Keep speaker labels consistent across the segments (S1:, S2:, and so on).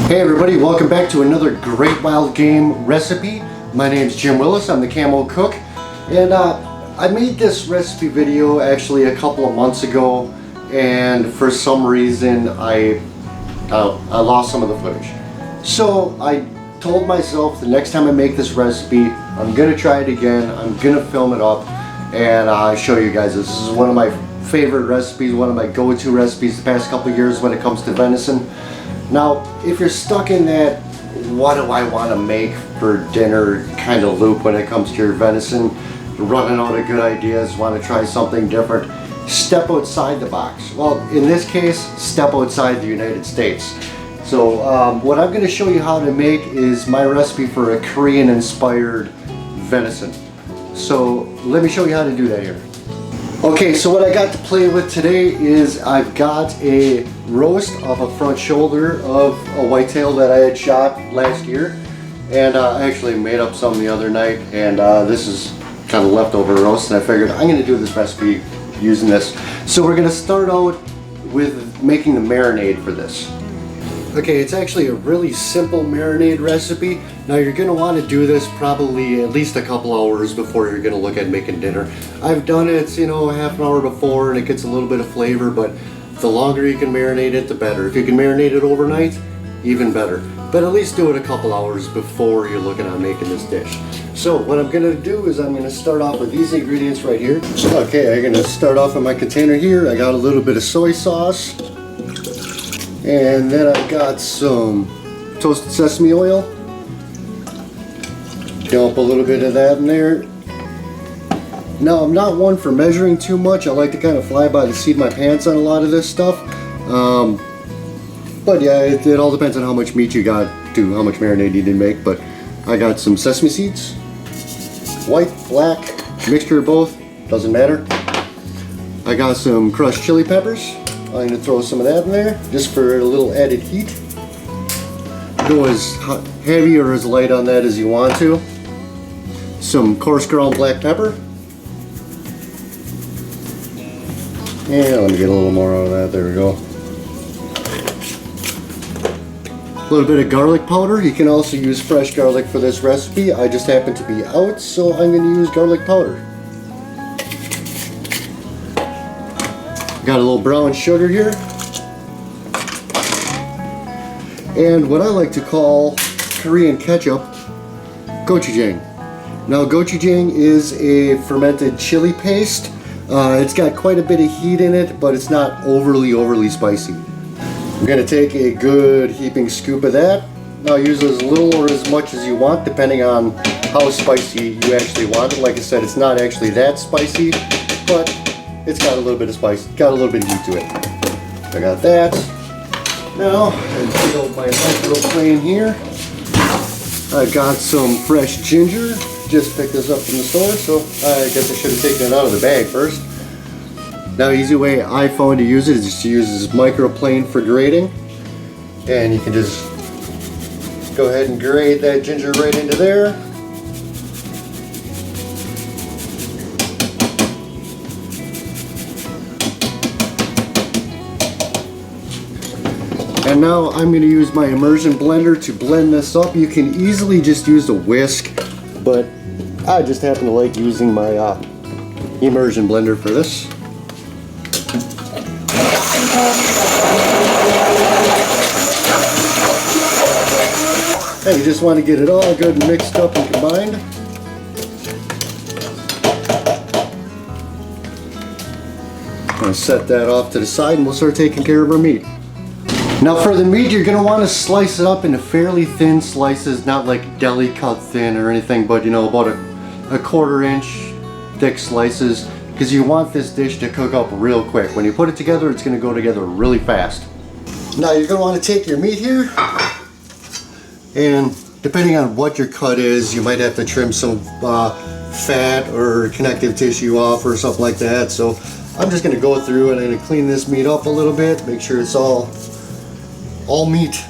S1: Hey everybody, welcome back to another great wild game recipe. My name's Jim Willis, I'm the Camo Cook, and I made this recipe video actually a couple of months ago, and for some reason I lost some of the footage. So I told myself the next time I make this recipe, I'm gonna try it again, I'm gonna film it up, and show you guys. This is one of my favorite recipes, one of my go-to recipes the past couple of years when it comes to venison. Now, if you're stuck in that what do I want to make for dinner kind of loop when it comes to your venison, you're running out of good ideas, want to try something different, step outside the box. Well, in this case, step outside the United States. So what I'm going to show you how to make is my recipe for a Korean inspired venison. So let me show you how to do that here. Okay, so what I got to play with today is I've got a roast of a front shoulder of a whitetail that I had shot last year, and I actually made up some the other night, and this is kind of leftover roast, and I figured I'm going to do this recipe using this. So we're going to start out with making the marinade for this. Okay, it's actually a really simple marinade recipe. Now you're going to want to do this probably at least a couple hours before you're going to look at making dinner. I've done it, you know, half an hour before and it gets a little bit of flavor, but the longer you can marinate it, the better. If you can marinate it overnight, even better. But at least do it a couple hours before you're looking at making this dish. So what I'm going to do is I'm going to start off with these ingredients right here. Okay, I'm going to start off in my container here. I got a little bit of soy sauce. And then I've got some toasted sesame oil. Dump a little bit of that in there. Now, I'm not one for measuring too much. I like to kind of fly by the seat of my pants on a lot of this stuff. But yeah, it all depends on how much meat you got to how much marinade you need to make. But I got some sesame seeds, white, black, mixture of both, doesn't matter. I got some crushed chili peppers. I'm going to throw some of that in there just for a little added heat. Go as heavy or as light on that as you want to. Some coarse ground black pepper. And let me get a little more out of that. There we go. A little bit of garlic powder. You can also use fresh garlic for this recipe. I just happen to be out, so I'm going to use garlic powder. Got a little brown sugar here, and what I like to call Korean ketchup, gochujang. Now gochujang is a fermented chili paste. It's got quite a bit of heat in it, but it's not overly spicy. I'm going to take a good heaping scoop of that. Now use as little or as much as you want, depending on how spicy you actually want it. Like I said, it's not actually that spicy, but it's got a little bit of spice, got a little bit of heat to it. I got that. Now, I fill my microplane here. I got some fresh ginger. Just picked this up from the store, so I guess I should have taken it out of the bag first. Now, easy way I found to use it is just to use this microplane for grating. And you can just go ahead and grate that ginger right into there. And now I'm going to use my immersion blender to blend this up. You can easily just use a whisk, but I just happen to like using my immersion blender for this. And you just want to get it all good and mixed up and combined. I'm going to set that off to the side and we'll start taking care of our meat. Now for the meat, you're going to want to slice it up into fairly thin slices, not like deli cut thin or anything, but you know, about a 1/4 inch thick slices, because you want this dish to cook up real quick. When you put it together, it's going to go together really fast. Now you're going to want to take your meat here, and depending on what your cut is, you might have to trim some fat or connective tissue off or something like that. So I'm just going to go through and I'm going to clean this meat up a little bit, make sure it's all meat.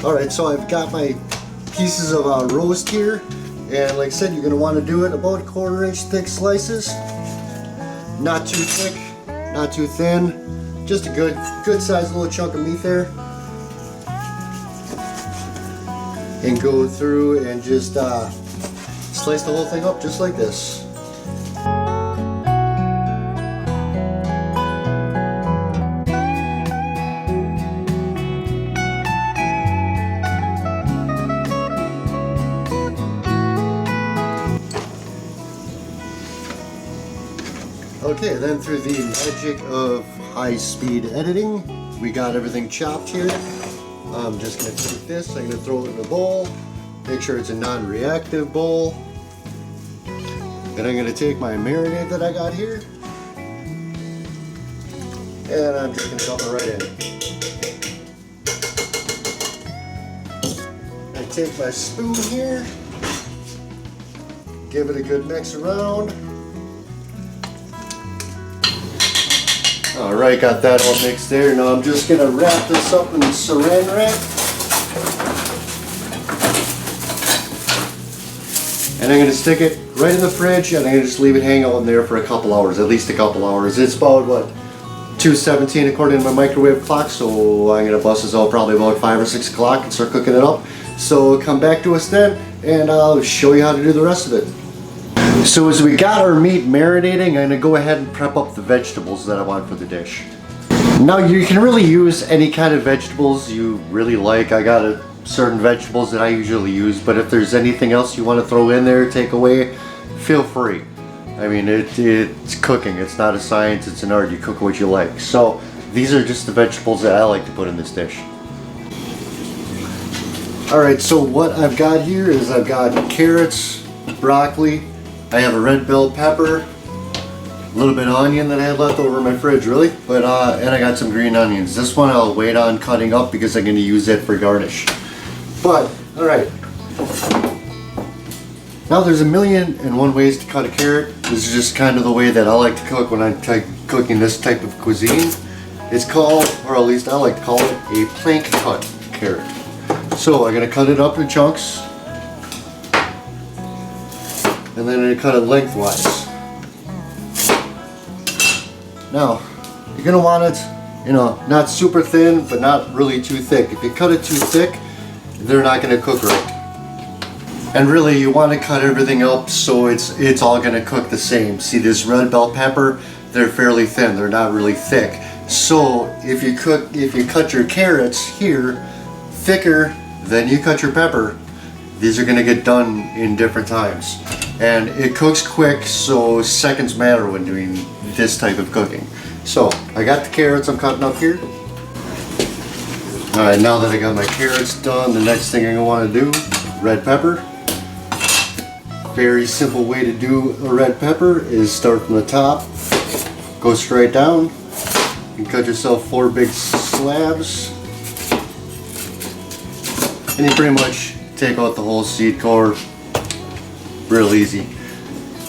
S1: Alright, so I've got my pieces of roast here, and like I said, you're going to want to do it about 1/4 inch thick slices. Not too thick, not too thin, just a good sized little chunk of meat there. and go through and just slice the whole thing up just like this. Okay, then through the magic of high-speed editing, we got everything chopped here. I'm just going to take this, I'm going to throw it in a bowl, make sure it's a non-reactive bowl. Then I'm going to take my marinade that I got here, and I'm just going to dump it right in. I take my spoon here, give it a good mix around. Alright, got that all mixed there. Now I'm just going to wrap this up in saran wrap. And I'm going to stick it right in the fridge, and I'm going to just leave it hang out in there for a couple hours, at least a couple hours. It's about, what, 2:17 according to my microwave clock, so I'm going to bust this out probably about 5 or 6 o'clock and start cooking it up. So come back to us then, and I'll show you how to do the rest of it. So as we got our meat marinating, I'm going to go ahead and prep up the vegetables that I want for the dish. Now you can really use any kind of vegetables you really like. I got certain vegetables that I usually use, but if there's anything else you want to throw in there, take away, feel free. I mean, it's cooking. It's not a science, it's an art. You cook what you like. So these are just the vegetables that I like to put in this dish. Alright, so what I've got here is I've got carrots, broccoli, I have a red bell pepper, a little bit of onion that I had left over in my fridge, really, but and I got some green onions. This one I'll wait on cutting up because I'm going to use it for garnish. But, alright. Now there's 1,000,001 ways to cut a carrot. This is just kind of the way that I like to cook when I'm cooking this type of cuisine. It's called, or at least I like to call it, a plank cut carrot. So I'm going to cut it up in chunks. And then I'm going to cut it lengthwise. Now, you're going to want it, you know, not super thin, but not really too thick. If you cut it too thick, they're not going to cook right. And really, you want to cut everything up so it's all going to cook the same. See, this red bell pepper, they're fairly thin. They're not really thick. So if you cut your carrots here thicker than you cut your pepper, these are going to get done in different times. And it cooks quick, so seconds matter when doing this type of cooking. So I got the carrots I'm cutting up here. Alright, now that I got my carrots done, the next thing I'm going to want to do, red pepper. Very simple way to do a red pepper is start from the top, go straight down, and cut yourself 4 big slabs. And you pretty much take out the whole seed core. Real easy.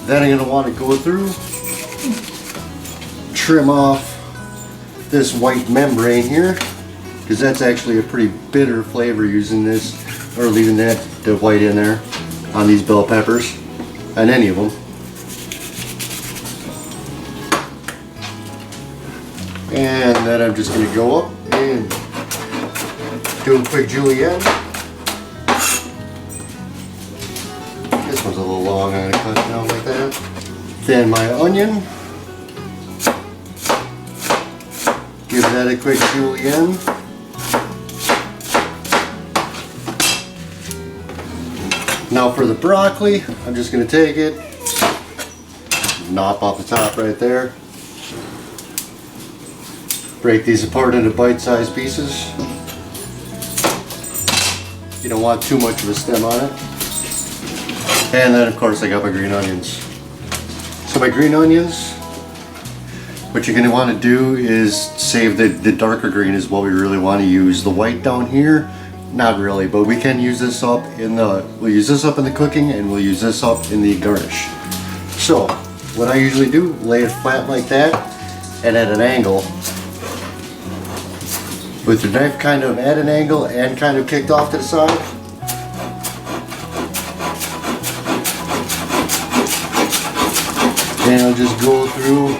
S1: Then I'm going to want to go through, trim off this white membrane here, because that's actually a pretty bitter flavor using this, or leaving the white in there on these bell peppers, on any of them. And then I'm just going to go up and do a quick julienne. This one's a little long, I'm going to cut it down like that. Then my onion. Give that a quick julienne. Now for the broccoli, I'm just going to take it, knock off the top right there. Break these apart into bite-sized pieces. You don't want too much of a stem on it. And then of course I got my green onions. So my green onions, what you're going to want to do is save the darker green is what we really want to use. The white down here, not really, but we can use this up in the, we'll use this up in the cooking and we'll use this up in the garnish. So what I usually do, lay it flat like that and at an angle. With your knife kind of at an angle and kind of kicked off to the side. And I'll just go through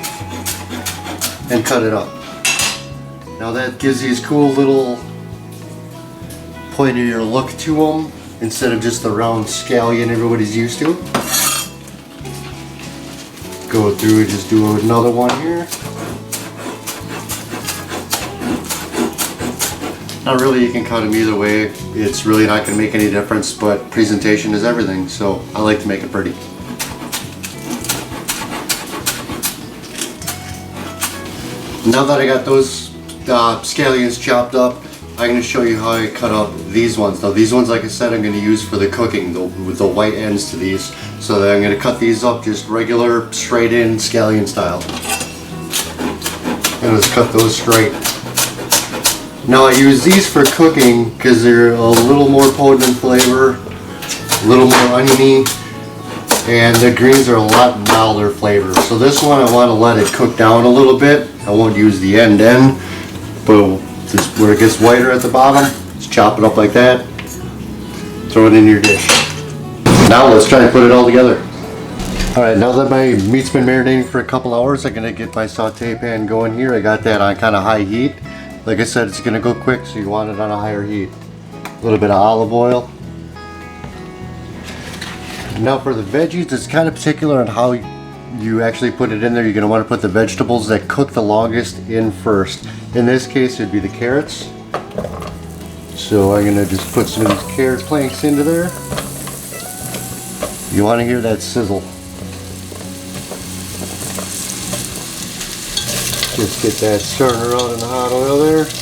S1: and cut it up. Now that gives these cool little pointier look to them. instead of just the round scallion everybody's used to. Go through and just do another one here. Now really you can cut them either way. It's really not going to make any difference, but presentation is everything, so I like to make it pretty. Now that I got those scallions chopped up, I'm going to show you how I cut up these ones. Now these ones, like I said, I'm going to use for the cooking, with the white ends to these. So that I'm going to cut these up just regular, straight in, scallion style. And let's cut those straight. Now I use these for cooking because they're a little more potent in flavor, a little more oniony, and the greens are a lot milder flavor. So this one I want to let it cook down a little bit. I won't use the end, but just where it gets whiter at the bottom, just chop it up like that, throw it in your dish. Now let's try to put it all together. Alright, now that my meat's been marinating for a couple hours, I'm going to get my saute pan going here. I got that on kind of high heat. Like I said, it's going to go quick, so you want it on a higher heat. A little bit of olive oil. Now for the veggies, it's kind of particular on how you actually put it in there. You're going to want to put the vegetables that cook the longest in first. In this case, it'd be the carrots. So I'm going to just put some of these carrot planks into there. You want to hear that sizzle. Just get that stirring around in the hot oil there. As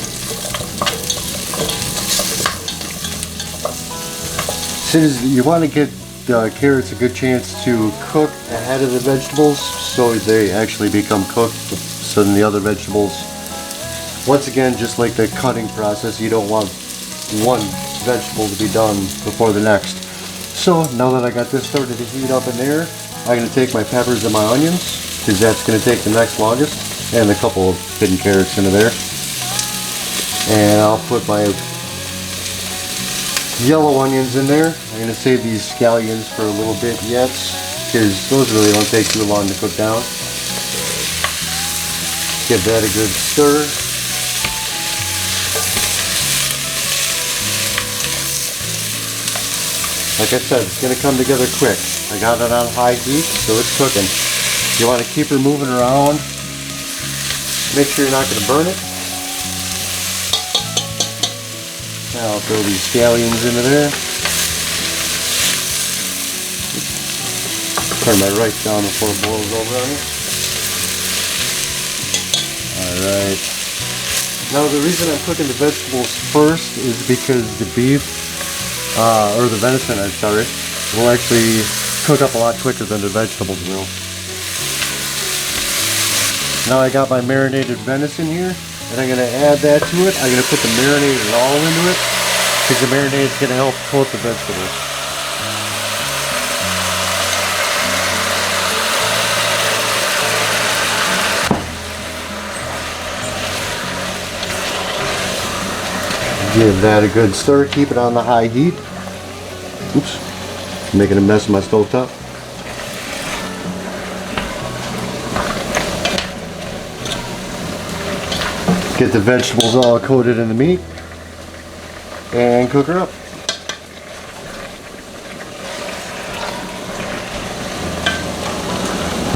S1: soon as you want to get the carrots a good chance to cook ahead of the vegetables, so they actually become cooked. So then the other vegetables, once again, just like the cutting process, you don't want one vegetable to be done before the next. So now that I got this started to heat up in there, I'm going to take my peppers and my onions, because that's going to take the next longest. And a couple of hidden carrots into there. And I'll put my yellow onions in there. I'm going to save these scallions for a little bit yet, because those really don't take too long to cook down. Give that a good stir. Like I said, it's going to come together quick. I got it on high heat, so it's cooking. You want to keep her moving around. Make sure you're not going to burn it. Now I'll throw these scallions into there. Turn my rice down before it boils over on me. Alright. Now the reason I'm cooking the vegetables first is because the beef, or the venison, I'm sorry, will actually cook up a lot quicker than the vegetables will. Now I got my marinated venison here, and I'm going to add that to it. I'm going to put the marinated all into it, because the marinade is going to help coat the vegetables. Give that a good stir, keep it on the high heat. Oops, making a mess of my stovetop. Get the vegetables all coated in the meat and cook her up.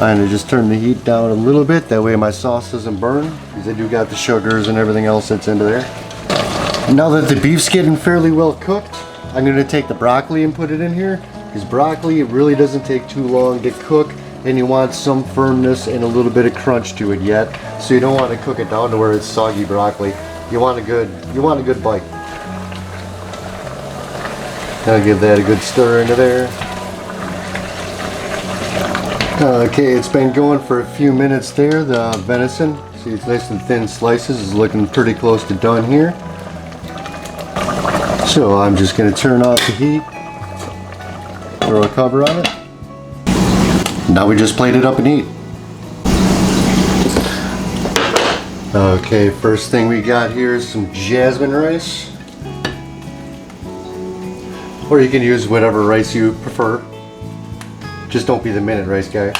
S1: I'm going to just turn the heat down a little bit, that way my sauce doesn't burn, because I do got the sugars and everything else that's into there. Now that the beef's getting fairly well cooked, I'm going to take the broccoli and put it in here, because broccoli, it really doesn't take too long to cook, and you want some firmness and a little bit of crunch to it yet. So you don't want to cook it down to where it's soggy broccoli. You want a good bite. I'll give that a good stir into there. Okay, it's been going for a few minutes there. The venison, see, it's nice and thin slices, is looking pretty close to done here. So I'm just going to turn off the heat, throw a cover on it. Now we just plate it up and eat. Okay, first thing we got here is some jasmine rice. Or you can use whatever rice you prefer. Just don't be the minute rice guy.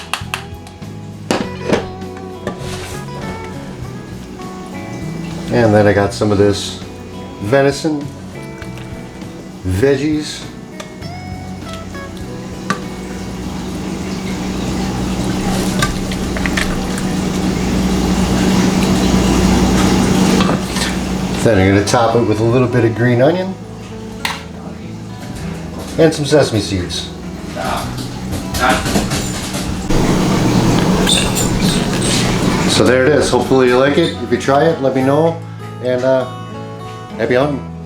S1: And then I got some of this venison, veggies, Then I'm going to top it with a little bit of green onion and some sesame seeds. So there it is. Hopefully you like it. If you try it, let me know. And happy hunting.